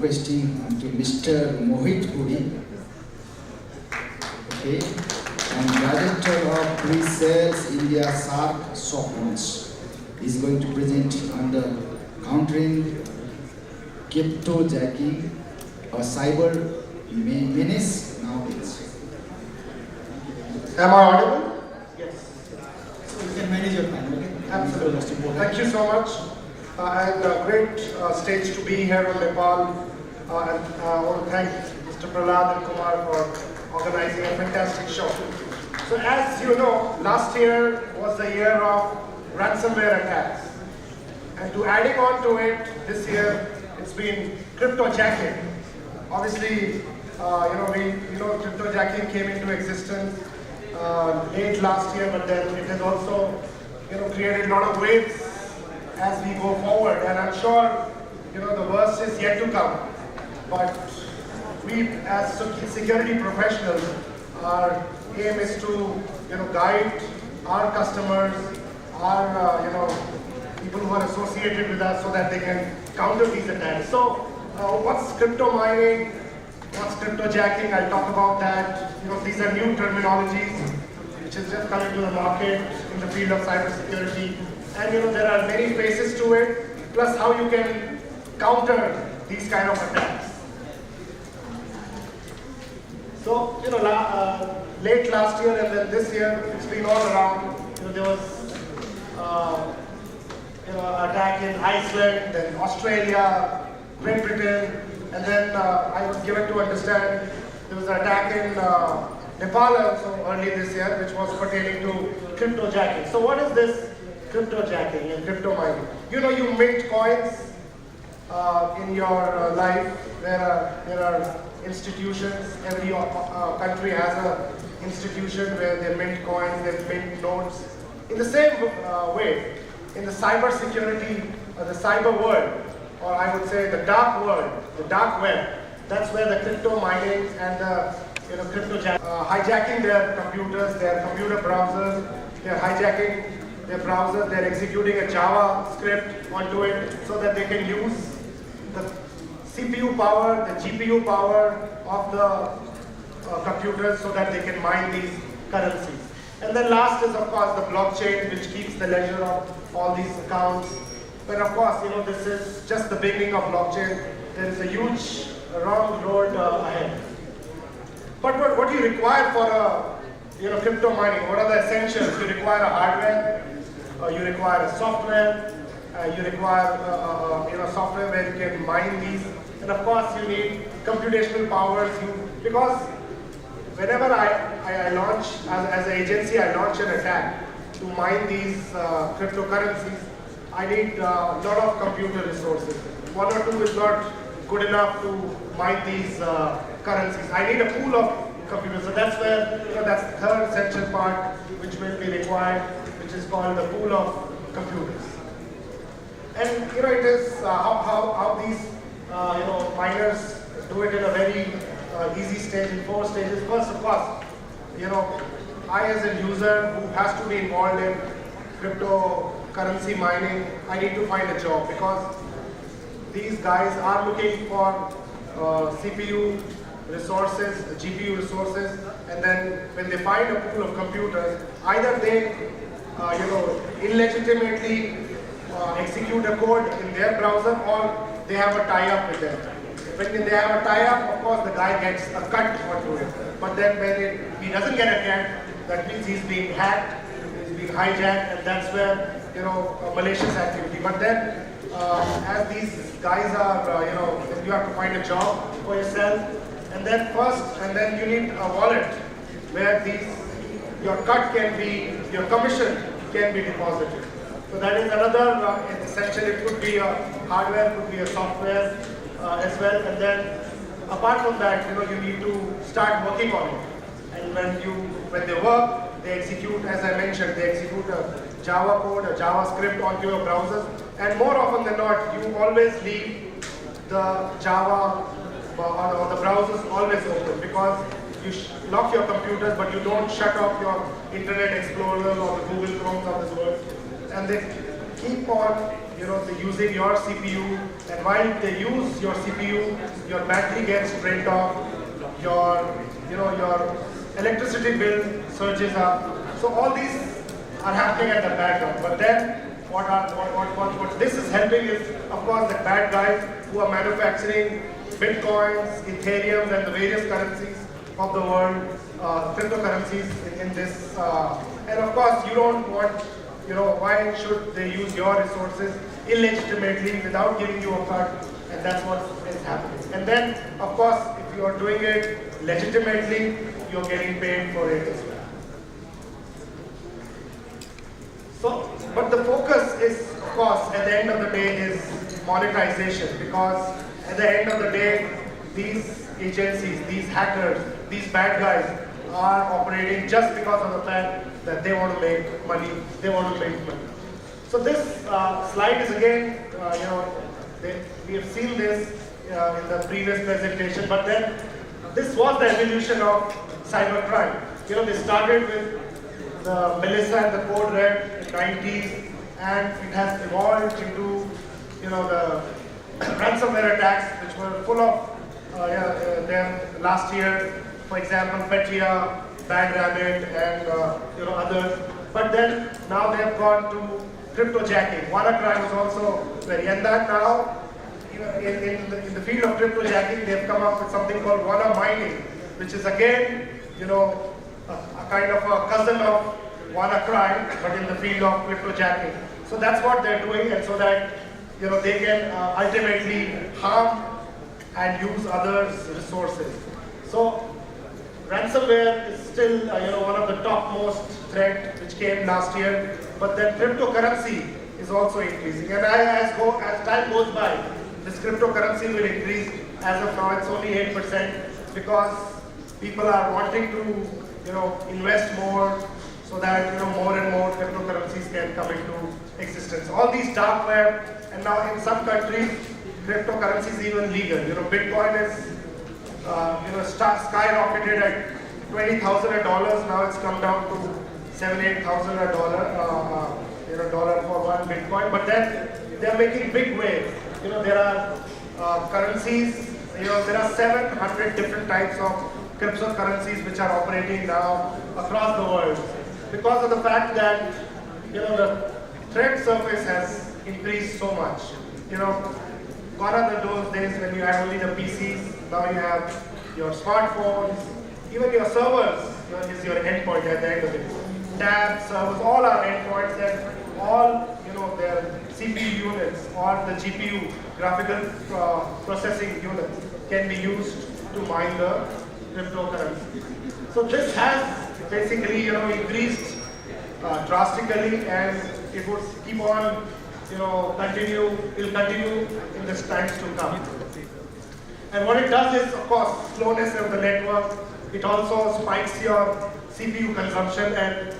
requesting to Mr. Mohit Puri, okay, and Director of Pre-Sales India SAARC Sophos is going to present on the countering cryptojacking, a cyber menace nowadays. Am I audible? Yes. So you can manage your time, okay? Absolutely. Thank you so much. And a great stage to be here in Nepal. And I want to thank Mr. Prahlad and Kumar for organizing a fantastic show. So as you know, last year was the year of ransomware attacks. And to adding on to it, this year it's been cryptojacking. Obviously, cryptojacking came into existence late last year, but then it has also created a lot of waves as we go forward, and I'm sure the worst is yet to come. But we, as security professionals, our aim is to guide our customers, our people who are associated with us, so that they can counter these attacks. So, what's crypto mining? What's cryptojacking? I'll talk about that. These are new terminologies which is just coming to the market in the field of cybersecurity. And there are many phases to it, plus how you can counter these kind of attacks. So, late last year and then this year, it's been all around. There was attack in Iceland, then Australia, Great Britain, and then I was given to understand there was an attack in Nepal also early this year, which was pertaining to cryptojacking. So what is this cryptojacking and crypto mining? You mint coins in your life. There are institutions. Every country has an institution where they mint coins, they mint notes. In the same way, in the cybersecurity, the cyber world, or I would say the dark world, the dark web, that's where the crypto mining and the hijacking their computers, their computer browsers, they're hijacking their browsers, they're executing a JavaScript onto it so that they can use the CPU power, the GPU power of the computers so that they can mine these currencies. And then last is, of course, the blockchain, which keeps the ledger of all these accounts. But of course, this is just the beginning of blockchain. There is a huge long road ahead. But what you require for a crypto mining, what are the essentials? You require a hardware, you require a software, you require software where you can mine these, and of course you need computational powers. Because whenever I launch, as an agency, I launch an attack to mine these cryptocurrencies, I need a lot of computer resources. One or two is not good enough to mine these currencies. I need a pool of computers. So that's where, that's the third essential part which will be required, which is called the pool of computers. And it is how these miners do it in a very easy stage, in 4 stages. First, of course, I as a user who has to be involved in cryptocurrency mining, I need to find a job, because these guys are looking for CPU resources, GPU resources, and then when they find a pool of computers, either they illegitimately execute a code in their browser, or they have a tie-up with them. When they have a tie-up, of course the guy gets a cut onto it. But then when he doesn't get a cut, that means he's being hacked, he's being hijacked, and that's where malicious activity. But then as these guys are, you have to find a job for yourself, and then you need a wallet where your cut can be, your commission can be deposited. So that is another essential. It could be a hardware, could be a software as well. And then apart from that, you need to start working on it. And when they work, they execute, as I mentioned, they execute a Java code, a JavaScript onto your browser. And more often than not, you always leave the Java or the browsers always open, because you lock your computers, but you don't shut off your Internet Explorer or the Google Chrome of this world. And they keep on, using your CPU, and while they use your CPU, your battery gets drained off, your electricity bill surges up. So all these are happening at the background. But then what this is helping is, of course, the bad guys who are manufacturing Bitcoins, Ethereum, and the various currencies of the world, cryptocurrencies in this. And of course, you don't want, why should they use your resources illegitimately without giving you a cut? And that's what is happening. And then, of course, if you are doing it legitimately, you're getting paid for it as well. So, but the focus is, of course, at the end of the day, is monetization, because at the end of the day, these agencies, these hackers, these bad guys are operating just because of the fact that they want to make money. They want to make money. So this slide is again, we have seen this in the previous presentation, but then this was the evolution of cybercrime. They started with the Melissa and the Code Red in the 90s, and it has evolved into, the ransomware attacks, which were full of them last year. For example, Petria, BandRabbit, and others. But then now they have gone to cryptojacking. WannaCry was also very, and that now in the field of cryptojacking, they have come up with something called WannaMining, which is again, a kind of a cousin of WannaCry, but in the field of cryptojacking. So that's what they're doing, and so that they can ultimately harm and use others' resources. So ransomware is still one of the topmost threat which came last year, but then cryptocurrency is also increasing. And as time goes by, this cryptocurrency will increase. As of now, it's only 8% because people are wanting to invest more so that more and more cryptocurrencies can come into existence. All these dark web, and now in some countries, cryptocurrency is even legal. Bitcoin is skyrocketed at $20,000. Now it's come down to $7,000-8,000 dollar for one Bitcoin. But then they're making big waves. There are currencies. There are 700 different types of cryptocurrencies which are operating now across the world, because of the fact that the threat surface has increased so much. Gone are those days when you had only the PCs. Now you have your smartphones, even your servers is your endpoint at the end of it. Tabs, servers, all are endpoints, and all their CPU units or the GPU, graphical processing units, can be used to mine the cryptocurrency. So this has basically increased drastically, and it would keep on will continue in the times to come. And what it does is, of course, slowness of the network. It also spikes your CPU consumption, and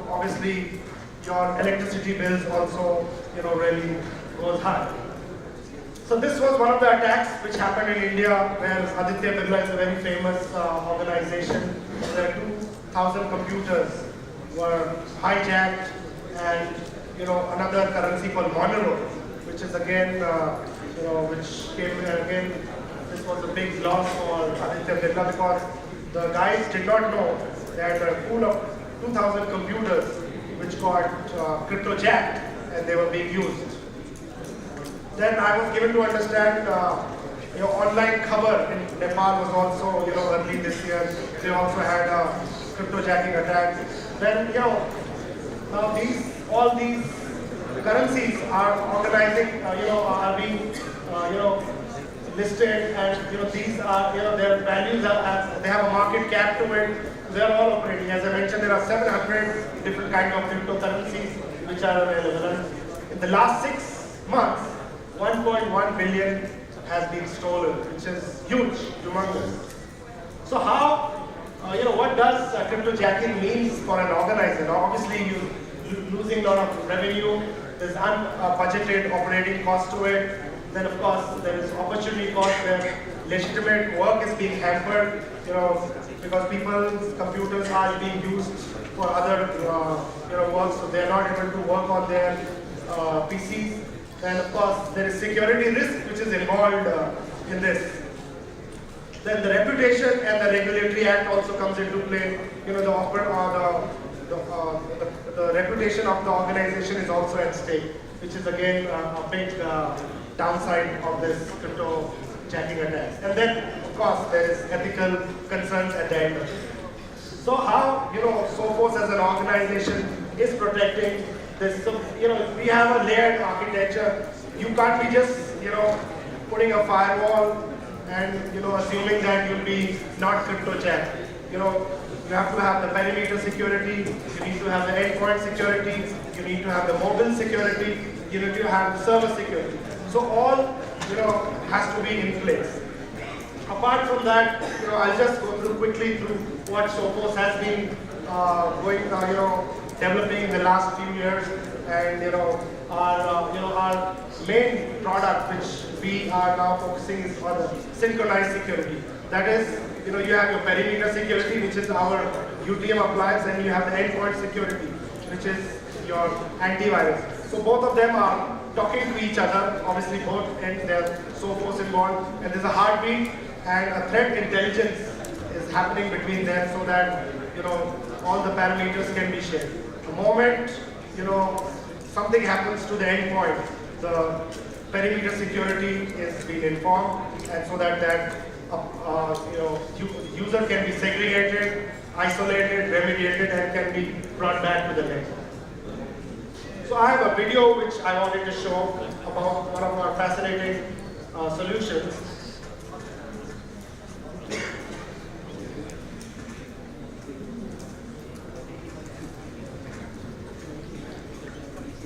obviously your electricity bills also really goes high. So this was one of the attacks which happened in India, where Aditya Birla is a very famous organization, where 2,000 computers were hijacked, and another currency called Monero, which is again, which came again. This was a big loss for Aditya Birla, because the guys did not know that a pool of 2,000 computers which got cryptojacked, and they were being used. Then I was given to understand online cover in Nepal was also early this year. They also had a cryptojacking attack. Then now all these currencies are organizing, are being listed, and these are their values are, they have a market cap to it. They are all operating. As I mentioned, there are 700 different kinds of cryptocurrencies which are available. And in the last 6 months, 1.1 billion has been stolen, which is huge, humongous. So how, what does cryptojacking means for an organizer? Now, obviously, you're losing a lot of revenue. There's unbudgeted operating cost to it. Then, of course, there is opportunity cost where legitimate work is being hampered, because people's computers are being used for other, work, so they're not able to work on their PCs. And of course, there is security risk which is involved in this. Then the reputation and the regulatory act also comes into play. You know, the reputation of the organization is also at stake, which is again a big downside of this cryptojacking attacks. And then, of course, there is ethical concerns at the end of it. So how, you know, Sophos as an organization is protecting this? So, you know, we have a layered architecture. You can't be just, you know, putting a firewall and, you know, assuming that you'll be not cryptojacked. You know, you have to have the perimeter security, you need to have the endpoint security, you need to have the mobile security, you need to have the server security. So all, you know, has to be in place. Apart from that, you know, I'll just go through quickly through what Sophos has been developing in the last few years, and our main product, which we are now focusing, is on the synchronized security. That is, you know, you have your perimeter security, which is our UTM appliance, and you have the endpoint security, which is your antivirus. So both of them are talking to each other. Obviously, both ends there's Sophos involved, and there's a heartbeat and a threat intelligence is happening between them, so that, you know, all the parameters can be shared. The moment, you know, something happens to the endpoint, the perimeter security is being informed, and so that user can be segregated, isolated, remediated, and can be brought back to the network. So I have a video which I wanted to show about one of our fascinating solutions.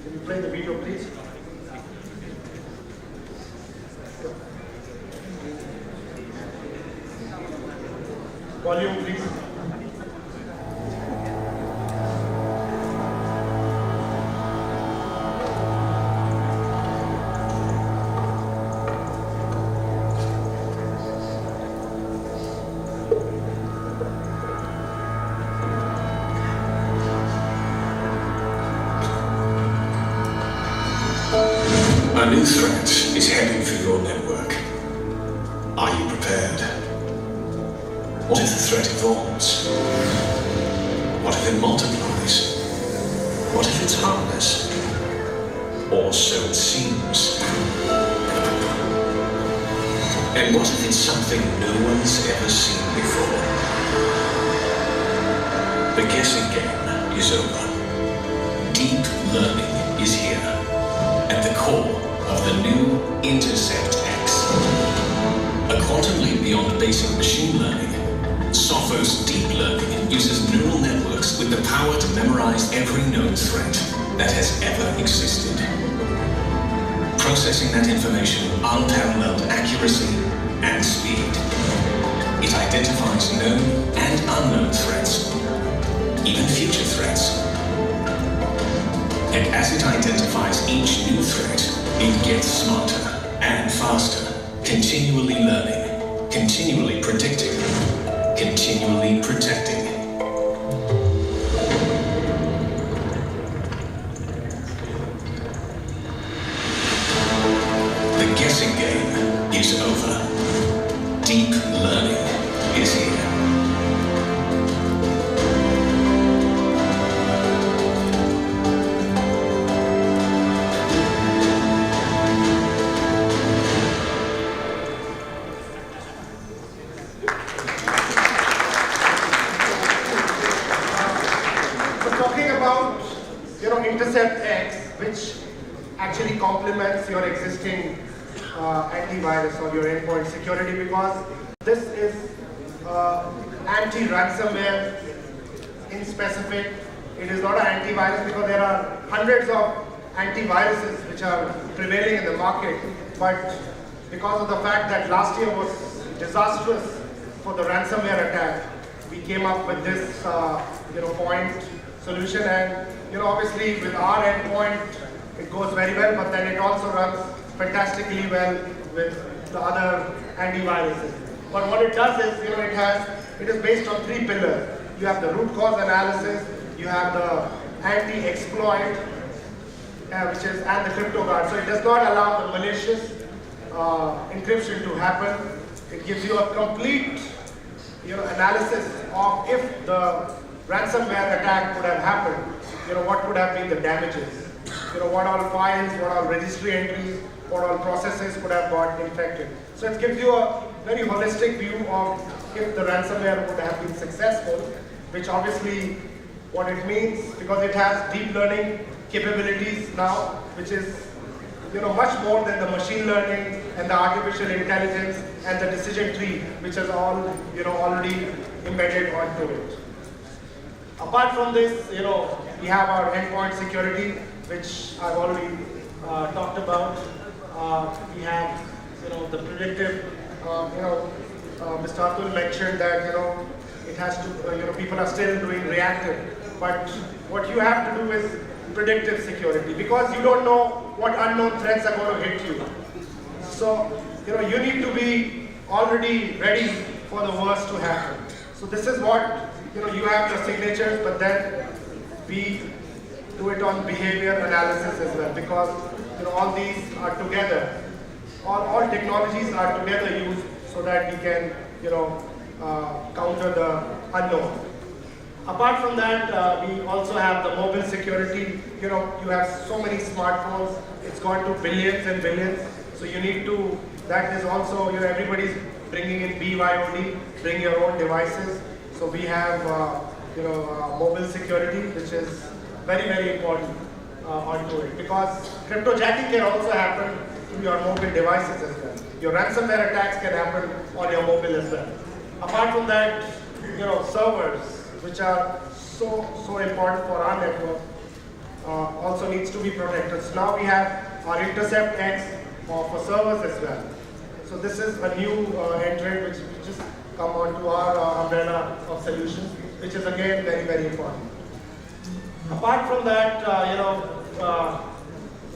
Can you play the video, please? Volume, please. A new threat is heading for your network. Are you prepared? What if the threat evolves? What if it multiplies? What if it's harmless? Or so it seems. And what if it's something no one's ever seen before? The guessing game is over. Deep learning is here, at the core of the new Intercept X. A quantum leap beyond basic machine learning, Sophos Deep Learning uses neural networks with the power to memorize every known threat that has ever existed. Processing that information with unparalleled accuracy and speed. It identifies known and unknown threats, even future threats. And as it identifies each new threat, it gets smarter and faster, continually learning, continually predicting, continually protecting. The guessing game is over. Deep learning is here. Intercept X, which actually complements your existing antivirus or your endpoint security, because this is anti-ransomware in specific. It is not an antivirus because there are hundreds of antiviruses which are prevailing in the market, but because of the fact that last year was disastrous for the ransomware attack, we came up with this point solution. And obviously with our endpoint it goes very well, but then it also runs fantastically well with the other antiviruses. But what it does is, it is based on 3 pillars. You have the root cause analysis, you have the anti-exploit, which is and the crypto guard. So it does not allow the malicious encryption to happen. It gives you a complete analysis of if the ransomware attack would have happened, what would have been the damages, what all files, what all registry entries, what all processes could have got infected. So it gives you a very holistic view of if the ransomware would have been successful, which obviously what it means, because it has deep learning capabilities now, which is much more than the machine learning and the artificial intelligence and the decision tree, which is all already embedded onto it. Apart from this, we have our endpoint security, which I've already talked about. We have the predictive. Mr. Atul mentioned that it has to. People are still doing reactive, but what you have to do is predictive security, because you don't know what unknown threats are going to hit you. So you need to be already ready for the worst to happen. So this is what you have the signatures, but then we do it on behavior analysis as well, because all these are together. All technologies are together used so that we can counter the unknown. Apart from that, we also have the mobile security. You have so many smartphones, it's gone to billions and billions. So you need to, that is also, everybody's bringing in BYOD, bring your own devices. So we have, mobile security, which is very, very important onto it. Because cryptojacking can also happen through your mobile devices as well. Your ransomware attacks can happen on your mobile as well. Apart from that, servers, which are so important for our network, also needs to be protected. So now we have our Intercept X for servers as well. So this is a new entrant which just come onto our umbrella of solutions, which is again very, very important. Apart from that,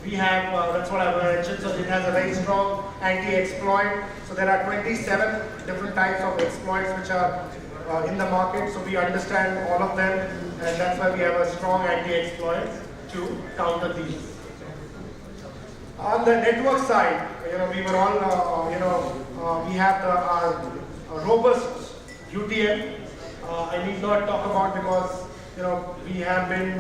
we have, that's what I mentioned, so it has a very strong anti-exploit. So there are 27 different types of exploits which are in the market, so we understand all of them, and that's why we have a strong anti-exploit to counter these. On the network side, we were all, we have our robust UTM. I need not talk about, because we have been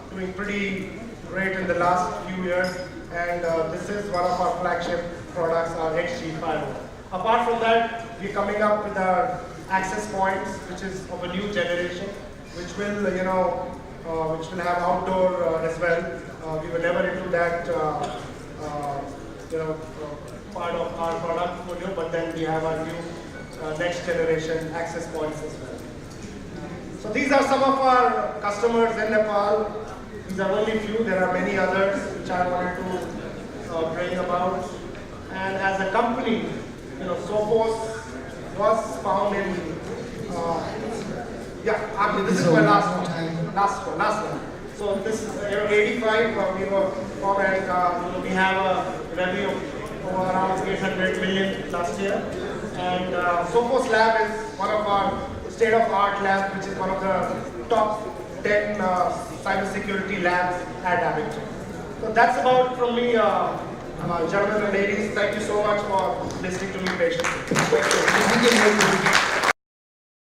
doing pretty great in the last few years, and this is one of our flagship products, our XG50. Apart from that, we're coming up with our access points, which is of a new generation, which will, which will have outdoor as well. We were never into that, part of our product portfolio, but then we have our new next generation access points as well. So these are some of our customers in Nepal. These are only few. There are many others which I wanted to bring about. And as a company, Sophos was found in, this is my last one. So this is 85, we were formed, and we have a revenue of around 800 million last year. And Sophos Lab is one of our state-of-the-art labs, which is one of the top 10 cybersecurity labs at Abington. So that's about from me, gentlemen and ladies. Thank you so much for listening to me patiently. Thank you.